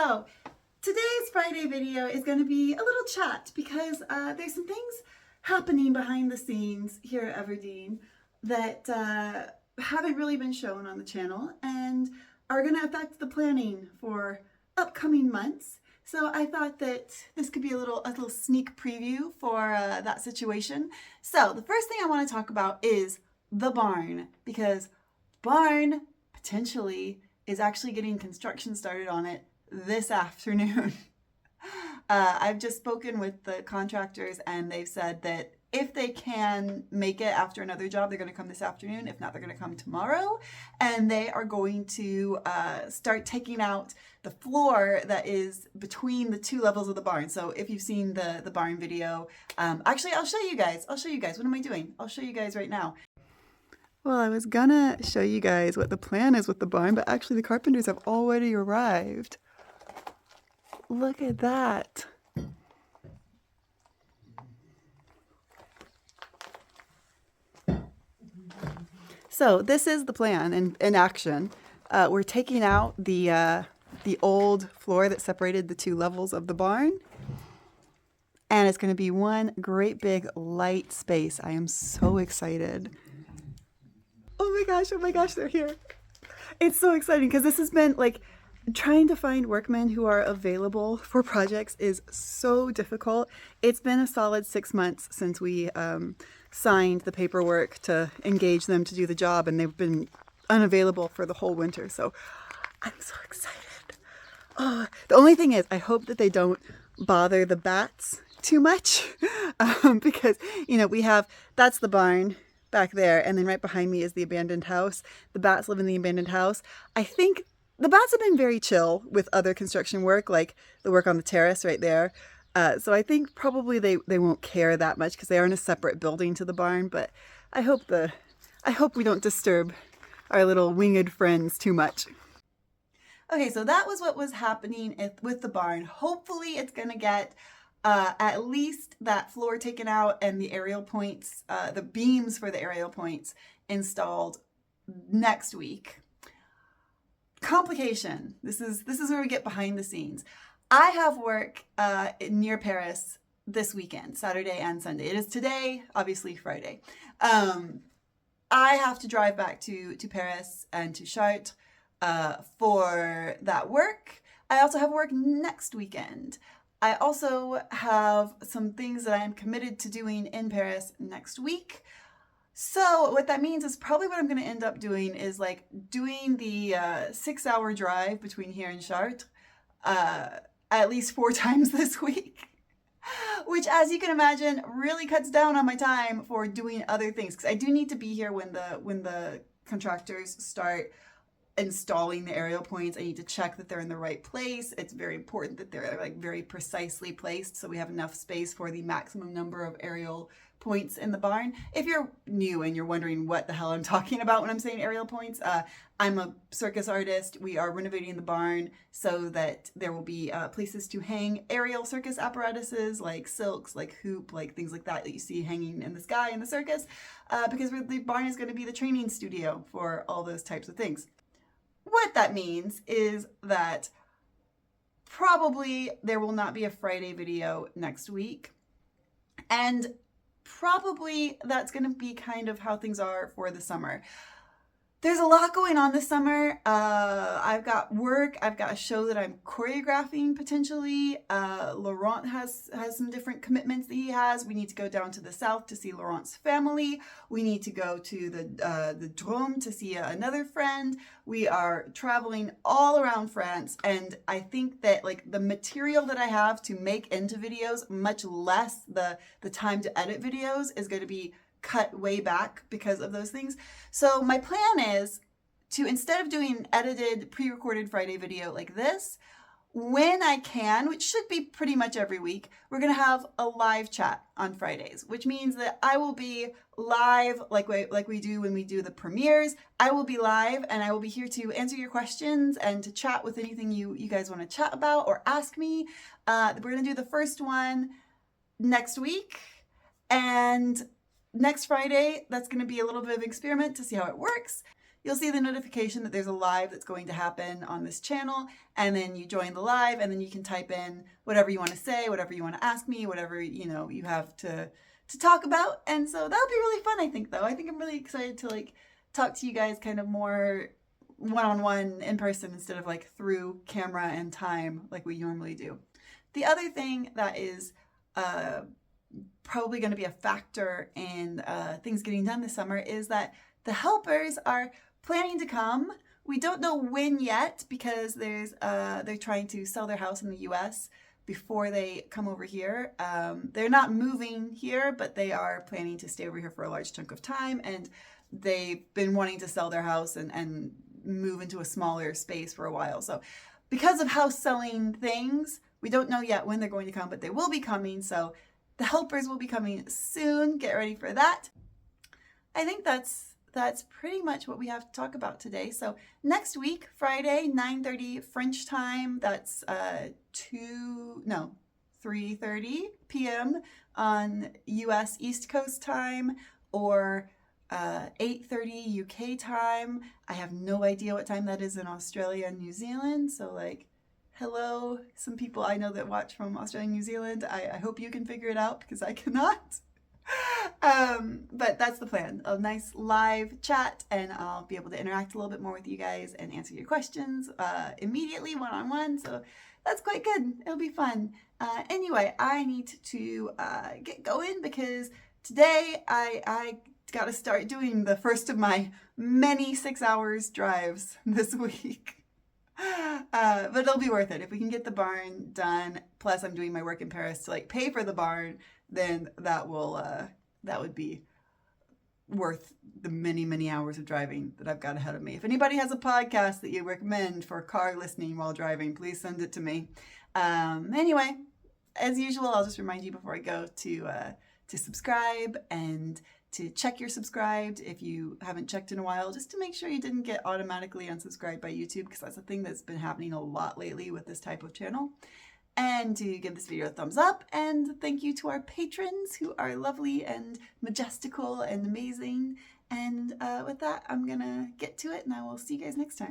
So today's Friday video is going to be a little chat because there's some things happening behind the scenes here at Everdeen that haven't really been shown on the channel and are going to affect the planning for upcoming months. So I thought that this could be a little sneak preview for that situation. So the first thing I want to talk about is the barn, because barn potentially is actually getting construction started on it this afternoon. I've just spoken with the contractors and they've said that if they can make it after another job, they're going to come this afternoon. If not, they're going to come tomorrow. And they are going to start taking out the floor that is between the two levels of the barn. So if you've seen the barn video, actually, I'll show you guys. What am I doing? I'll show you guys right now. Well, I was gonna show you guys what the plan is with the barn, but actually the carpenters have already arrived. Look at that. So this is the plan in action. We're taking out the old floor that separated the two levels of the barn. And it's gonna be one great big light space. I am so excited. Oh my gosh, they're here. It's so exciting because this has been like trying to find workmen who are available for projects is so difficult. It's been a solid 6 months since we signed the paperwork to engage them to do the job, and they've been unavailable for the whole winter. So I'm so excited. Oh, the only thing is I hope that they don't bother the bats too much because, you know, that's the barn back there, and then right behind me is the abandoned house. The bats live in the abandoned house. I think the bats have been very chill with other construction work, like the work on the terrace right there. So I think probably they won't care that much because they are in a separate building to the barn, but I hope we don't disturb our little winged friends too much. Okay, so that was what was happening with the barn. Hopefully it's gonna get at least that floor taken out and the aerial points, the beams for the aerial points installed next week. Complication. This is where we get behind the scenes. I have work near Paris this weekend, Saturday and Sunday. It is today, obviously Friday. I have to drive back to Paris and to Chateau for that work. I also have work next weekend. I also have some things that I am committed to doing in Paris next week. So what that means is probably what I'm going to end up doing is like doing the 6-hour drive between here and Chartres at least 4 times this week, which, as you can imagine, really cuts down on my time for doing other things, because I do need to be here when the contractors start installing the aerial points. I need to check that they're in the right place. It's very important that they're like very precisely placed so we have enough space for the maximum number of aerial points in the barn. If you're new and you're wondering what the hell I'm talking about when I'm saying aerial points, I'm a circus artist. We are renovating the barn so that there will be places to hang aerial circus apparatuses like silks, like hoop, like things like that you see hanging in the sky in the circus, because the barn is going to be the training studio for all those types of things. What that means is that probably there will not be a Friday video next week, and probably that's going to be kind of how things are for the summer. There's a lot going on this summer. I've got work. I've got a show that I'm choreographing potentially. Laurent has some different commitments that he has. We need to go down to the south to see Laurent's family. We need to go to the dreamt to see another friend. We are traveling all around France, and I think that like the material that I have to make into videos, much less the time to edit videos, is going to be cut way back because of those things. So my plan is to, instead of doing an edited pre-recorded Friday video like this, when I can, which should be pretty much every week, we're going to have a live chat on Fridays, which means that I will be live like we do when we do the premieres. I will be live and I will be here to answer your questions and to chat with anything you guys want to chat about or ask me. We're going to do the first one next week, and next Friday, that's going to be a little bit of an experiment to see how it works. you'll see the notification that there's a live that's going to happen on this channel, and then you join the live, and then you can type in whatever you want to say, whatever you want to ask me, whatever you have to talk about. And so that'll be really fun, I think, though. I think I'm really excited to like talk to you guys kind of more one-on-one in person instead of like through camera and time like we normally do. The other thing that is probably going to be a factor in things getting done this summer is that the helpers are planning to come. We don't know when yet because they're trying to sell their house in the US before they come over here. They're not moving here, but they are planning to stay over here for a large chunk of time, and they've been wanting to sell their house and move into a smaller space for a while. So because of house selling things, we don't know yet when they're going to come, but they will be coming. So the helpers will be coming soon. Get ready for that. I think that's pretty much what we have to talk about today. So next week, Friday, 9:30 French time, that's 3:30 p.m. on US East Coast time, or 8:30 UK time. I have no idea what time that is in Australia and New Zealand. So like, hello, some people I know that watch from Australia and New Zealand. I hope you can figure it out because I cannot. But that's the plan. A nice live chat, and I'll be able to interact a little bit more with you guys and answer your questions immediately one-on-one. So that's quite good. It'll be fun. Anyway, I need to get going because today I got to start doing the first of my many 6 hours drives this week. But it'll be worth it. If we can get the barn done, plus I'm doing my work in Paris to like pay for the barn, then that would be worth the many hours of driving that I've got ahead of me. If anybody has a podcast that you recommend for car listening while driving, please send it to me. Anyway, as usual, I'll just remind you before I go to subscribe and to check you're subscribed if you haven't checked in a while, just to make sure you didn't get automatically unsubscribed by YouTube, because that's a thing that's been happening a lot lately with this type of channel. And to give this video a thumbs up, and thank you to our patrons who are lovely and majestical and amazing. And with that, I'm gonna get to it, and I will see you guys next time.